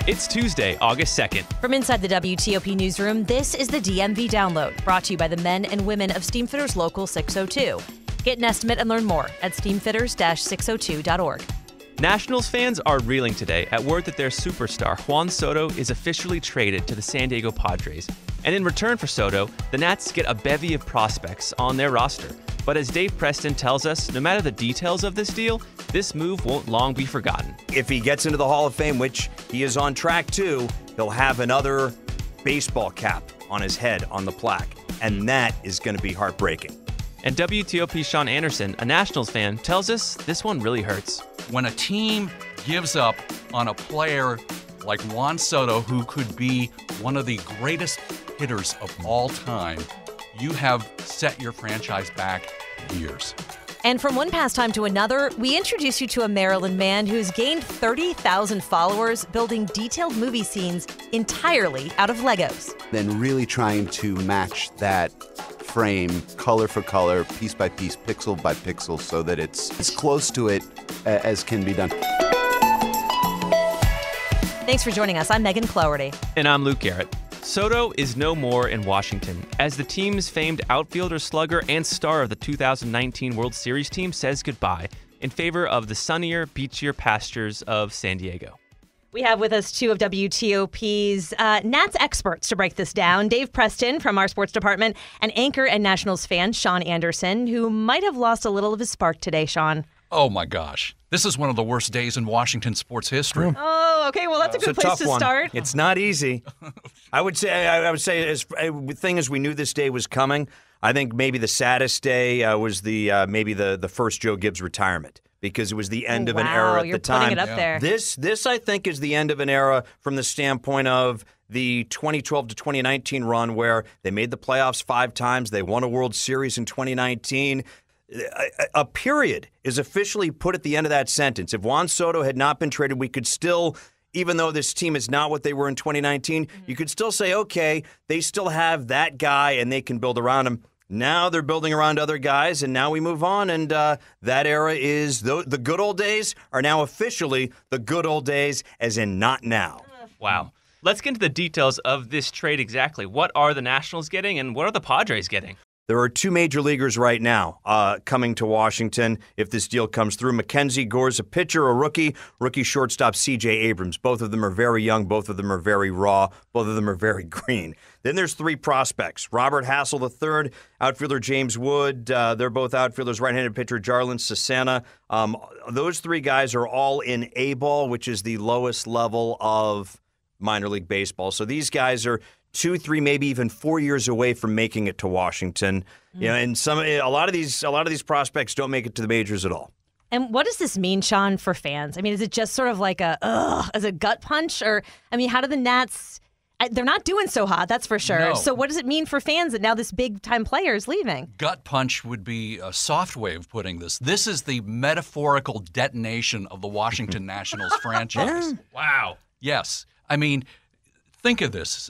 It's Tuesday, August 2nd. From inside the WTOP newsroom, this is the DMV Download, brought to you by the men and women of Steamfitters Local 602. Get an estimate and learn more at steamfitters-602.org. Nationals fans are reeling today at word that their superstar, Juan Soto, is officially traded to the San Diego Padres. And in return for Soto, the Nats get a bevy of prospects on their roster. But as Dave Preston tells us, no matter the details of this deal, this move won't long be forgotten. If he gets into the Hall of Fame, which he is on track to, he'll have another baseball cap on his head on the plaque. And that is going to be heartbreaking. And WTOP's Sean Anderson, a Nationals fan, tells us this one really hurts. When a team gives up on a player like Juan Soto, who could be one of the greatest hitters of all time, you have set your franchise back years. And from one pastime to another, we introduce you to a Maryland man who's gained 30,000 followers building detailed movie scenes entirely out of Legos. Then really trying to match that frame color for color, piece by piece, pixel by pixel, so that it's as close to it as can be done. Thanks for joining us. I'm Megan Cloherty. And I'm Luke Garrett. Soto is no more in Washington, as the team's famed outfielder, slugger, and star of the 2019 World Series team says goodbye in favor of the sunnier, beachier pastures of San Diego. We have with us two of WTOP's Nats experts to break this down. Dave Preston from our sports department and anchor and Nationals fan Sean Anderson, who might have lost a little of his spark today, Sean. Oh, my gosh. This is one of the worst days in Washington sports history. Oh, okay. Well, that's a good place to start. It's not easy. I would say, as the thing is, we knew this day was coming. I think maybe the saddest day was maybe the first Joe Gibbs retirement, because it was the end of an era at the time. You're putting it up there. This I think is the end of an era from the standpoint of the 2012 to 2019 run, where they made the playoffs 5 times. They won a World Series in 2019. A period is officially put at the end of that sentence. If Juan Soto had not been traded, we could still, even though this team is not what they were in 2019, you could still say, okay, they still have that guy and they can build around him. Now they're building around other guys, and now we move on, and that era is, the good old days are now officially the good old days, as in not now. Wow. Let's get into the details of this trade exactly. What are the Nationals getting, and what are the Padres getting? There are 2 major leaguers right now coming to Washington if this deal comes through. Mackenzie Gore's a pitcher, a rookie shortstop C.J. Abrams. Both of them are very young. Both of them are very raw. Both of them are very green. Then there's 3 prospects. Robert Hassel III, outfielder James Wood. They're both outfielders. Right-handed pitcher Jarlin Cesana. Those 3 guys are all in A-ball, which is the lowest level of minor league baseball. So these guys are 2, 3, maybe even 4 years away from making it to Washington. You know, and a lot of these prospects don't make it to the majors at all. And what does this mean, Sean, for fans? I mean, is it just sort of like as a gut punch? Or, I mean, how do the Nats, they're not doing so hot, that's for sure. No. So what does it mean for fans that now this big-time player is leaving? Gut punch would be a soft way of putting this. This is the metaphorical detonation of the Washington Nationals franchise. Wow. Yes. I mean, think of this.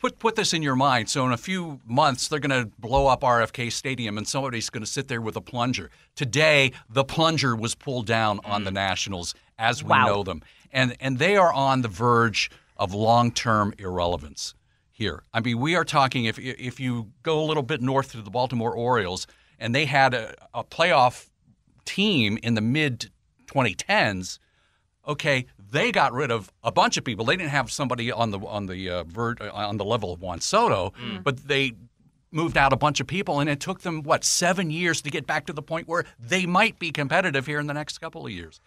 Put this in your mind. So in a few months, they're going to blow up RFK Stadium, and somebody's going to sit there with a plunger. Today, the plunger was pulled down on the Nationals as we know them. And they are on the verge of long-term irrelevance here. I mean, we are talking, if you go a little bit north to the Baltimore Orioles, and they had a playoff team in the mid-2010s, okay, they got rid of a bunch of people. They didn't have somebody on the level of Juan Soto, but they moved out a bunch of people, and it took them 7 years to get back to the point where they might be competitive here in the next couple of years.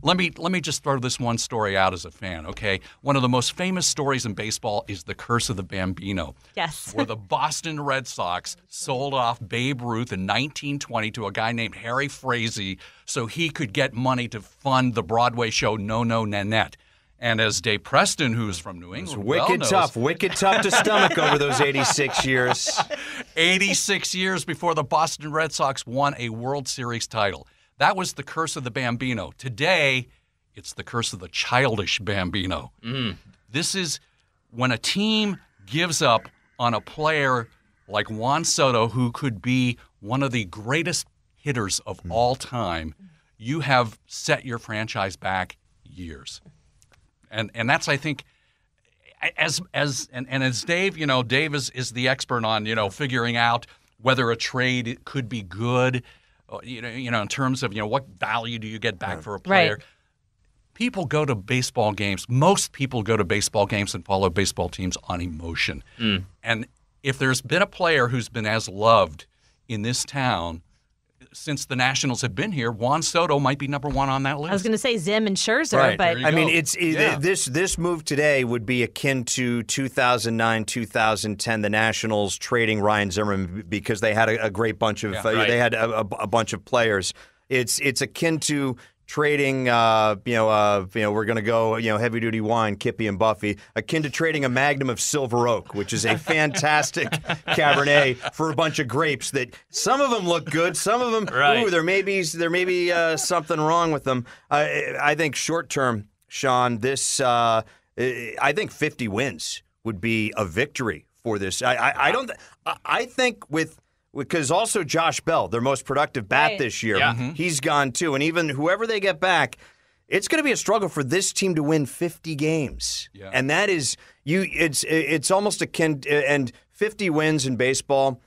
Let me just throw this one story out as a fan, okay? One of the most famous stories in baseball is the curse of the Bambino. Yes. Where the Boston Red Sox sold off Babe Ruth in 1920 to a guy named Harry Frazee so he could get money to fund the Broadway show No No Nanette. And as Dave Preston, who's from New England, wicked tough to stomach over those 86 years. 86 years before the Boston Red Sox won a World Series title. That was the curse of the Bambino. Today, it's the curse of the Childish Bambino. This is when a team gives up on a player like Juan Soto, who could be one of the greatest hitters of all time, you have set your franchise back years. And that's, I think, as Dave, Dave is the expert on, figuring out whether a trade could be good, in terms of, what value do you get back for a player. Right. People go to baseball games. Most people go to baseball games and follow baseball teams on emotion. And if there's been a player who's been as loved in this town since the Nationals have been here, Juan Soto might be number one on that list. I was going to say Zim and Scherzer, right. but I mean, this move today would be akin to 2009, 2010, the Nationals trading Ryan Zimmerman because they had a great bunch of they had a bunch of players. It's akin to trading, we're going to go, heavy duty wine, Kippy and Buffy, akin to trading a Magnum of Silver Oak, which is a fantastic Cabernet for a bunch of grapes that some of them look good, some of them, there may be something wrong with them. I think short term, Sean, I think 50 wins would be a victory for this. I think because also Josh Bell, their most productive bat this year, he's gone too. And even whoever they get back, it's going to be a struggle for this team to win 50 games. Yeah. And that is, it's almost akin, and 50 wins in baseball,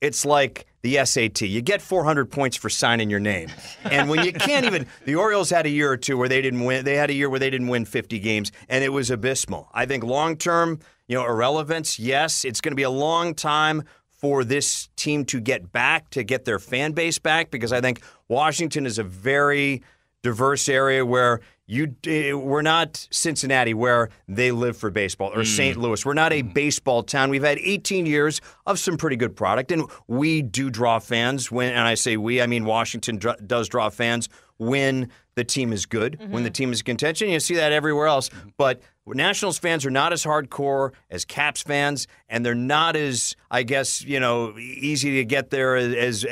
it's like the SAT. You get 400 points for signing your name. And when you can't even, the Orioles had a year or two where they didn't win. They had a year where they didn't win 50 games, and it was abysmal. I think long-term, irrelevance, yes, it's going to be a long time for this team to get their fan base back, because I think Washington is a very diverse area where we're not Cincinnati, where they live for baseball, or St. Louis. We're not a baseball town. We've had 18 years of some pretty good product, and we do draw fans. And I say we, I mean Washington does draw fans when the team is good, when the team is in contention. You see that everywhere else. But Nationals fans are not as hardcore as Caps fans, and they're not as, I guess, easy to get there as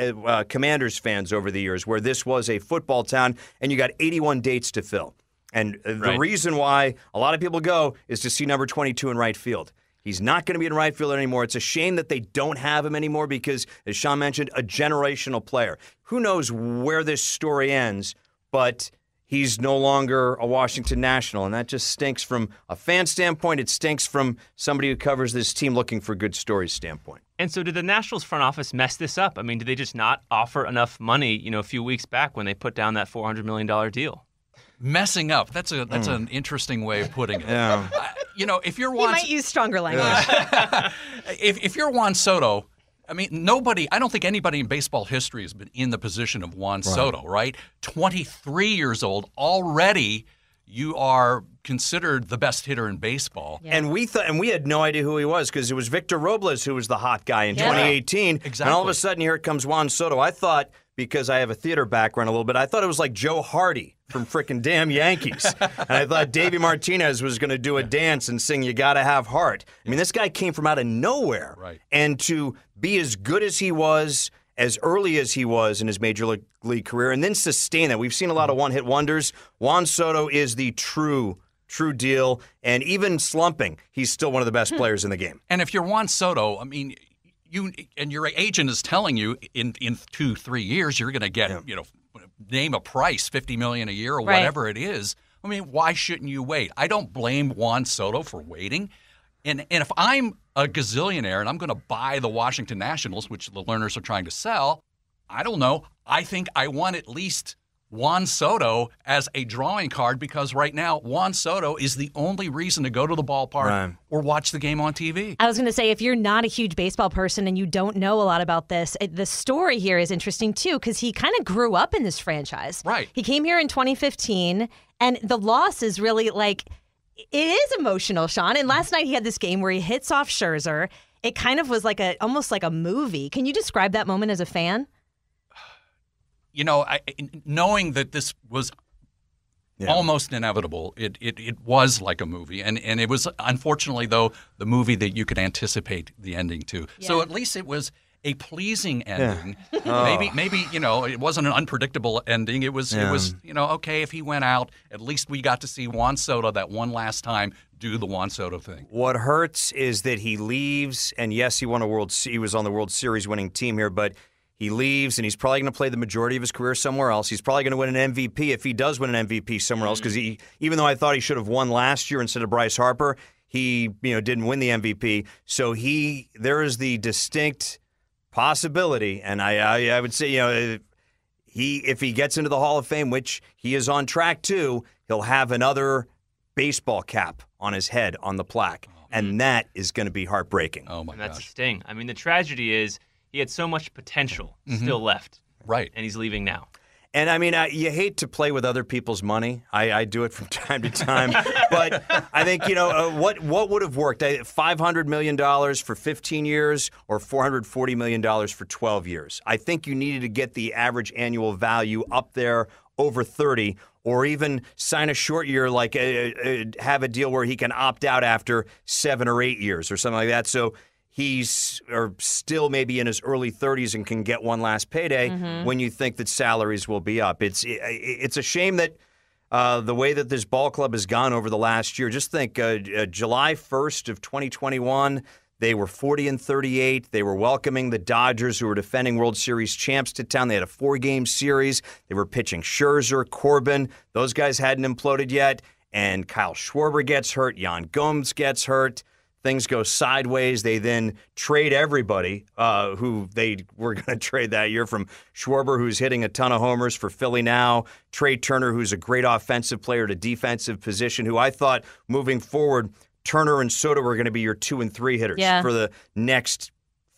Commanders fans over the years, where this was a football town, and you got 81 dates to fill. And the reason why a lot of people go is to see number 22 in right field. He's not going to be in right field anymore. It's a shame that they don't have him anymore because, as Sean mentioned, a generational player. Who knows where this story ends, but he's no longer a Washington National, and that just stinks from a fan standpoint. It stinks from somebody who covers this team looking for good stories standpoint. And so did the Nationals front office mess this up? I mean, did they just not offer enough money, a few weeks back when they put down that $400 million deal? Messing up. That's an interesting way of putting it. Yeah. If you're you might use stronger language. if you're Juan Soto, I mean, I don't think anybody in baseball history has been in the position of Juan Soto, right? 23 years old, already you are considered the best hitter in baseball. Yeah. And we had no idea who he was because it was Victor Robles who was the hot guy in 2018. Exactly. And all of a sudden, here comes Juan Soto. I thought, because I have a theater background a little bit, I thought it was like Joe Hardy from frickin' damn Yankees. And I thought Davey Martinez was going to do a dance and sing You Gotta Have Heart. I mean, this guy came from out of nowhere. Right. And to be as good as he was, as early as he was in his major league career, and then sustain that. We've seen a lot of one-hit wonders. Juan Soto is the true deal. And even slumping, he's still one of the best players in the game. And if you're Juan Soto, I mean, your agent is telling you in 2-3 years you're going to get, name a price, $50 million a year or whatever it is. I mean, why shouldn't you wait? I don't blame Juan Soto for waiting. And if I'm a gazillionaire and I'm going to buy the Washington Nationals, which the Lerners are trying to sell, I don't know. I think I want at least Juan Soto as a drawing card, because right now Juan Soto is the only reason to go to the ballpark or watch the game on TV. I was going to say, if you're not a huge baseball person and you don't know a lot about this, the story here is interesting too, because he kind of grew up in this franchise. Right. He came here in 2015, and the loss is really it is emotional, Sean. And last night he had this game where he hits off Scherzer. It kind of was almost like a movie. Can you describe that moment as a fan? Knowing that this was almost inevitable, it was like a movie. And it was, unfortunately, though, the movie that you could anticipate the ending to. Yeah. So at least it was a pleasing ending. Yeah. Maybe it wasn't an unpredictable ending. It was okay, if he went out, at least we got to see Juan Soto that one last time do the Juan Soto thing. What hurts is that he leaves, and yes, he won he was on the World Series winning team here, but he leaves, and he's probably going to play the majority of his career somewhere else. He's probably going to win an MVP if he does win an MVP somewhere else, because even though I thought he should have won last year instead of Bryce Harper, he didn't win the MVP. So there is the distinct possibility, and I would say if he gets into the Hall of Fame, which he is on track to, he'll have another baseball cap on his head on the plaque, and that is going to be heartbreaking. Oh my gosh. That's a sting. I mean, the tragedy is he had so much potential still left. Right. And he's leaving now. And I mean, you hate to play with other people's money. I do it from time to time. But I think, what would have worked? $500 million for 15 years or $440 million for 12 years? I think you needed to get the average annual value up there over 30, or even sign a short year, like have a deal where he can opt out after 7 or 8 years or something like that. So he's still maybe in his early 30s and can get one last payday when you think that salaries will be up. It's a shame that the way that this ball club has gone over the last year. Just think, July 1st of 2021, they were 40-38. They were welcoming the Dodgers, who were defending World Series champs, to town. They had a 4-game series. They were pitching Scherzer, Corbin. Those guys hadn't imploded yet. And Kyle Schwarber gets hurt. Yan Gomes gets hurt. Things go sideways. They then trade everybody who they were going to trade that year, from Schwarber, who's hitting a ton of homers for Philly now, Trey Turner, who's a great offensive player at a defensive position, who I thought moving forward, Turner and Soto were going to be your 2 and 3 hitters for the next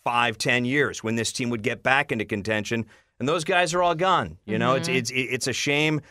5-10 years when this team would get back into contention. And those guys are all gone. It's a shame.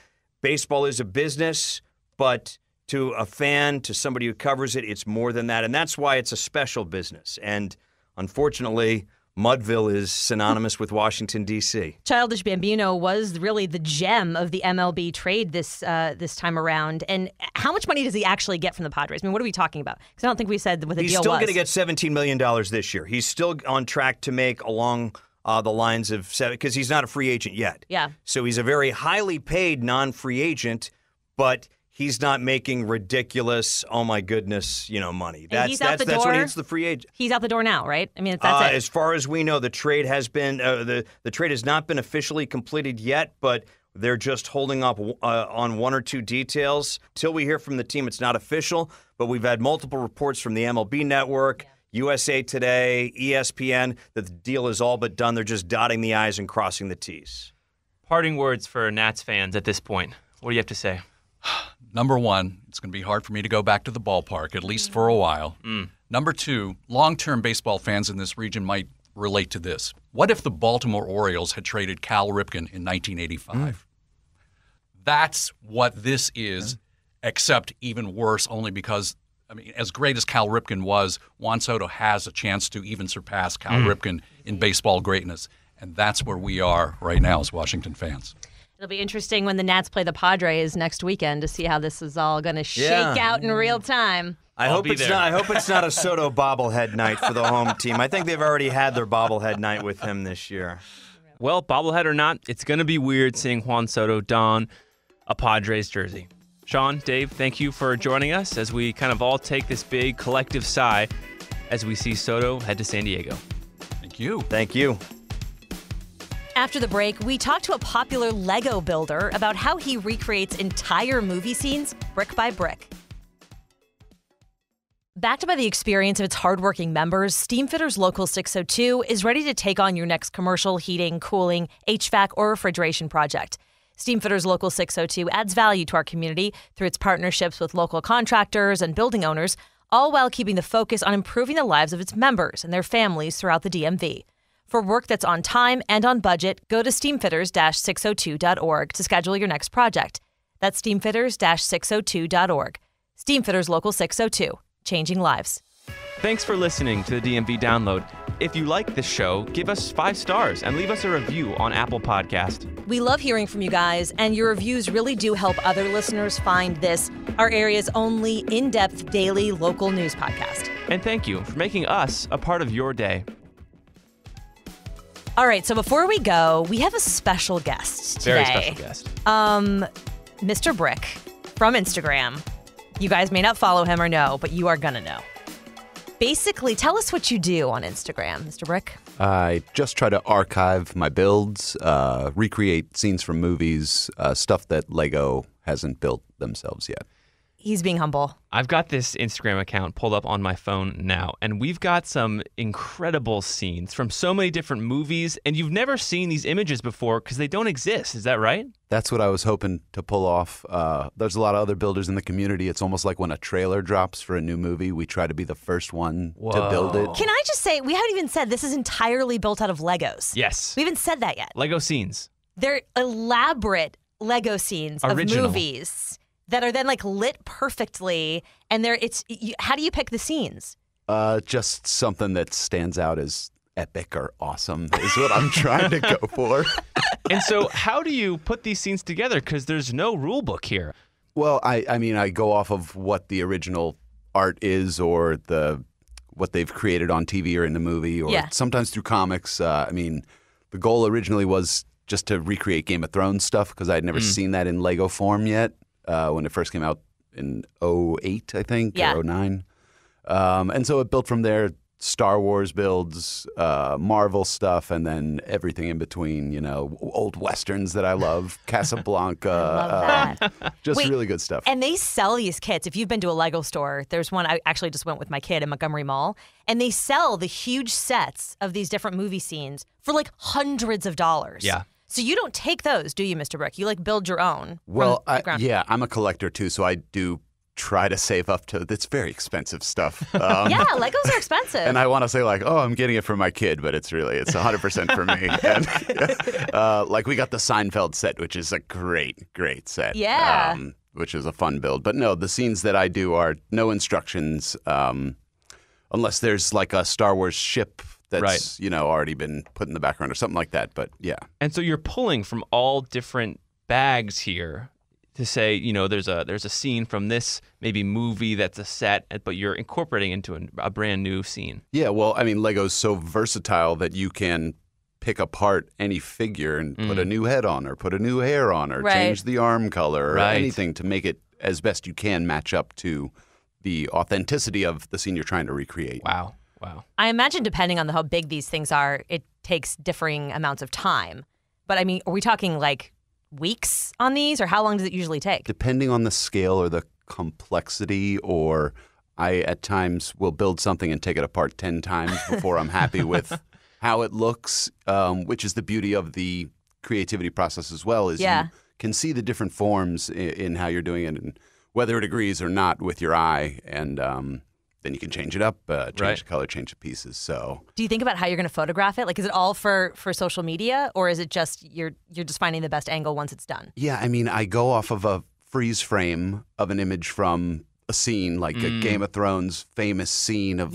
Baseball is a business, but to a fan, to somebody who covers it, it's more than that. And that's why it's a special business. And unfortunately, Mudville is synonymous with Washington, D.C. Childish Bambino was really the gem of the MLB trade this time around. And how much money does he actually get from the Padres? I mean, what are we talking about? Because I don't think we said what the deal was. He's still going to get $17 million this year. He's still on track to make along the lines of 7, because he's not a free agent yet. Yeah. So he's a very highly paid non-free agent, but he's not making ridiculous, oh my goodness, money. That's what needs the free agent. He's out the door now, right? I mean, that's it. As far as we know, the trade has been the trade has not been officially completed yet, but they're just holding up on 1 or 2 details. Till we hear from the team, it's not official, but we've had multiple reports from the MLB Network, USA Today, ESPN, that the deal is all but done. They're just dotting the I's and crossing the T's. Parting words for Nats fans at this point. What do you have to say? Number one, it's going to be hard for me to go back to the ballpark, at least for a while. Number two, long-term baseball fans in this region might relate to this. What if the Baltimore Orioles had traded Cal Ripken in 1985? That's what this is, except even worse, only because, I mean, as great as Cal Ripken was, Juan Soto has a chance to even surpass Cal Ripken in baseball greatness. And that's where we are right now as Washington fans. It'll be interesting when the Nats play the Padres next weekend to see how this is all going to shake out in real time. I hope it's not a Soto bobblehead night for the home team. I think they've already had their bobblehead night with him this year. Well, bobblehead or not, it's going to be weird seeing Juan Soto don a Padres jersey. Sean, Dave, thank you for joining us as we kind of all take this big collective sigh as we see Soto head to San Diego. Thank you. Thank you. After the break, we talk to a popular Lego builder about how he recreates entire movie scenes brick by brick. Backed by the experience of its hardworking members, Steamfitters Local 602 is ready to take on your next commercial, heating, cooling, HVAC, or refrigeration project. Steamfitters Local 602 adds value to our community through its partnerships with local contractors and building owners, all while keeping the focus on improving the lives of its members and their families throughout the DMV. For work that's on time and on budget, go to steamfitters-602.org to schedule your next project. That's steamfitters-602.org. Steamfitters Local 602, changing lives. Thanks for listening to the DMV Download. If you like this show, give us 5 stars and leave us a review on Apple Podcast. We love hearing from you guys, and your reviews really do help other listeners find this, our area's only in-depth daily local news podcast. And thank you for making us a part of your day. All right, so before we go, we have a special guest today. Very special guest. Mr. Brick from Instagram. You guys may not follow him or know, but you are going to know. Basically, tell us what you do on Instagram, Mr. Brick. I just try to archive my builds, recreate scenes from movies, stuff that Lego hasn't built themselves yet. He's being humble. I've got this Instagram account pulled up on my phone now, and we've got some incredible scenes from so many different movies, and you've never seen these images before because they don't exist. Is that right? That's what I was hoping to pull off. There's a lot of other builders in the community. It's almost like when a trailer drops for a new movie, we try to be the first one to build it. Can I just say, we haven't even said this is entirely built out of Legos. Yes. We haven't said that yet. Lego scenes. They're elaborate Lego scenes Original. of movies that are then like lit perfectly, and how do you pick the scenes? Just something that stands out as epic or awesome is what I'm trying to go for. And so how do you put these scenes together? Because there's no rule book here. Well, I mean, I go off of what the original art is or what they've created on TV or in the movie or sometimes through comics. I mean, the goal originally was just to recreate Game of Thrones stuff because I had never seen that in Lego form yet. When it first came out in 2008, I think, or 2009. And so it built from there, Star Wars builds, Marvel stuff, and then everything in between, old Westerns that I love, Casablanca. I love that. Just really good stuff. And they sell these kits. If you've been to a Lego store, there's one, I actually just went with my kid in Montgomery Mall, and they sell the huge sets of these different movie scenes for like hundreds of dollars. Yeah. So you don't take those, do you, Mr. Brook? You like build your own. Well, I'm a collector too, so I do try to save up to. It's very expensive stuff. Yeah, Legos are expensive. And I want to say like, oh, I'm getting it for my kid, but it's 100% for me. And, like we got the Seinfeld set, which is a great set. Yeah. Which is a fun build. But no, the scenes that I do are no instructions, unless there's like a Star Wars ship that's already been put in the background or something like that. But yeah. And so you're pulling from all different bags here to say, there's a scene from this maybe movie that's a set, but you're incorporating into a brand new scene. Yeah, well, I mean, Lego's so versatile that you can pick apart any figure and put a new head on or put a new hair on or change the arm color or anything to make it as best you can match up to the authenticity of the scene you're trying to recreate. Wow. I imagine depending on how big these things are, it takes differing amounts of time. But I mean, are we talking like weeks on these, or how long does it usually take? Depending on the scale or the complexity, or I at times will build something and take it apart 10 times before I'm happy with how it looks, which is the beauty of the creativity process as well, is you can see the different forms in how you're doing it and whether it agrees or not with your eye, and then you can change it up, change the color, change the pieces. So, do you think about how you're going to photograph it? Like, is it all for social media, or is it just you're just finding the best angle once it's done? Yeah, I mean, I go off of a freeze frame of an image from a scene, like a Game of Thrones famous scene of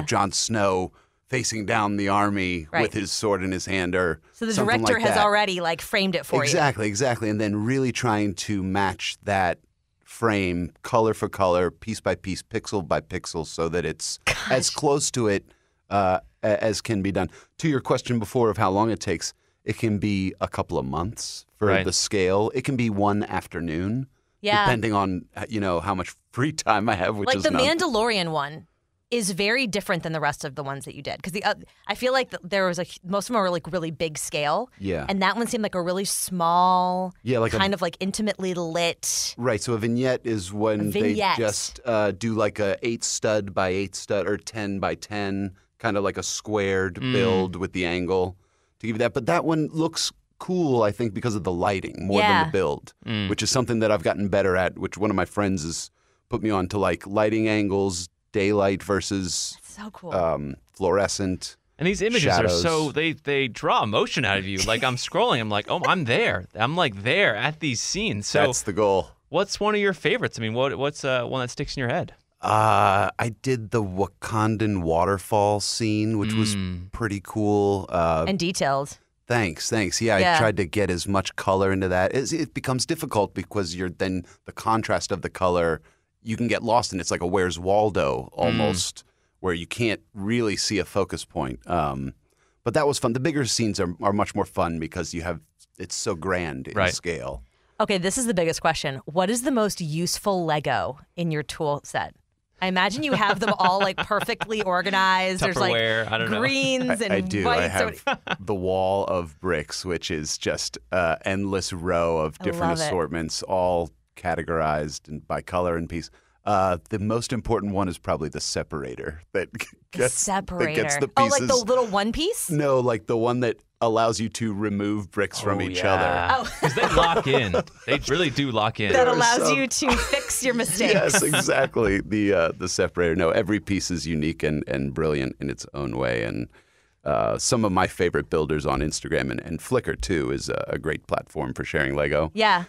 Jon Snow facing down the army with his sword in his hand, or so the director has already like framed it for you. Exactly, and then really trying to match that frame color for color, piece by piece, pixel by pixel, so that it's as close to it as can be done. To your question before of how long it takes, it can be a couple of months for the scale. It can be one afternoon, depending on how much free time I have. Which like is the Mandalorian one is very different than the rest of the ones that you did, because I feel like there was most of them were like really big scale, and that one seemed like a really small, like kind of like intimately lit. Right. So a vignette is when they just do like a 8 stud by 8 stud or 10 by 10, kind of like a squared build with the angle to give you that. But that one looks cool, I think, because of the lighting more than the build, which is something that I've gotten better at. Which one of my friends has put me on to, like lighting angles. Daylight versus so cool. Fluorescent. And these images shadows. Are so they draw emotion out of you. Like I'm scrolling, I'm like, oh, I'm there. I'm like there at these scenes. So that's the goal. What's one of your favorites? I mean, what's one that sticks in your head? I did the Wakandan waterfall scene, which was pretty cool and detailed. Thanks. Yeah, I tried to get as much color into that. It becomes difficult because then the contrast of the color. You can get lost in it's like a Where's Waldo almost, where you can't really see a focus point. But that was fun. The bigger scenes are much more fun because it's so grand in scale. Okay, this is the biggest question. What is the most useful Lego in your tool set? I imagine you have them all like perfectly organized. There's like I don't greens know. and I do. whites. I have the wall of bricks, which is just endless row of different assortments, all categorized and by color and piece. The most important one is probably the separator that gets the pieces. Oh, like the little one piece? No, like the one that allows you to remove bricks from each other. Oh, because they lock in. They really do lock in. That allows you to fix your mistakes. Yes, exactly. The separator. No, every piece is unique and brilliant in its own way. And some of my favorite builders on Instagram and Flickr too is a great platform for sharing Lego. Yeah.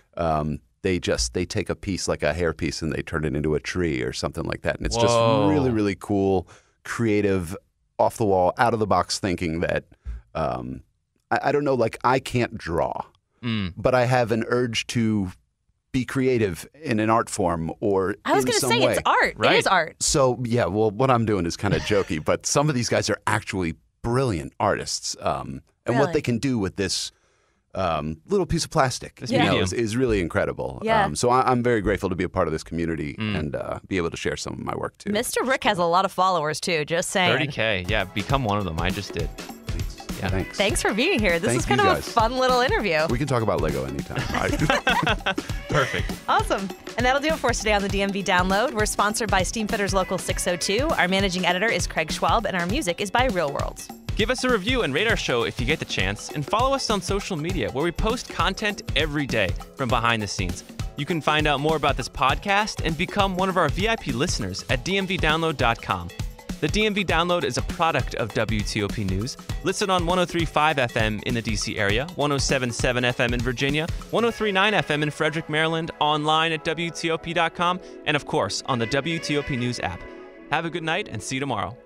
They take a piece like a hairpiece and they turn it into a tree or something like that. And it's just really, really cool, creative, off the wall, out of the box thinking that I don't know, like I can't draw, but I have an urge to be creative in an art form or I was going to say it's art. Right. It is art. So, yeah, well, what I'm doing is kind of jokey, but some of these guys are actually brilliant artists. And what they can do with this little piece of plastic is really incredible. Yeah. So I'm very grateful to be a part of this community and be able to share some of my work, too. Mr. Rick has a lot of followers, too, just saying. 30K. Yeah, become one of them. I just did. Yeah. Thanks for being here. This is kind of guys. a fun little interview. We can talk about Lego anytime. Perfect. Awesome. And that'll do it for us today on the DMV Download. We're sponsored by Steamfitters Local 602. Our managing editor is Craig Schwab, and our music is by Real Worlds. Give us a review and rate our show if you get the chance, and follow us on social media where we post content every day from behind the scenes. You can find out more about this podcast and become one of our VIP listeners at dmvdownload.com. The DMV Download is a product of WTOP News. Listen on 103.5 FM in the D.C. area, 107.7 FM in Virginia, 103.9 FM in Frederick, Maryland, online at WTOP.com, and of course on the WTOP News app. Have a good night and see you tomorrow.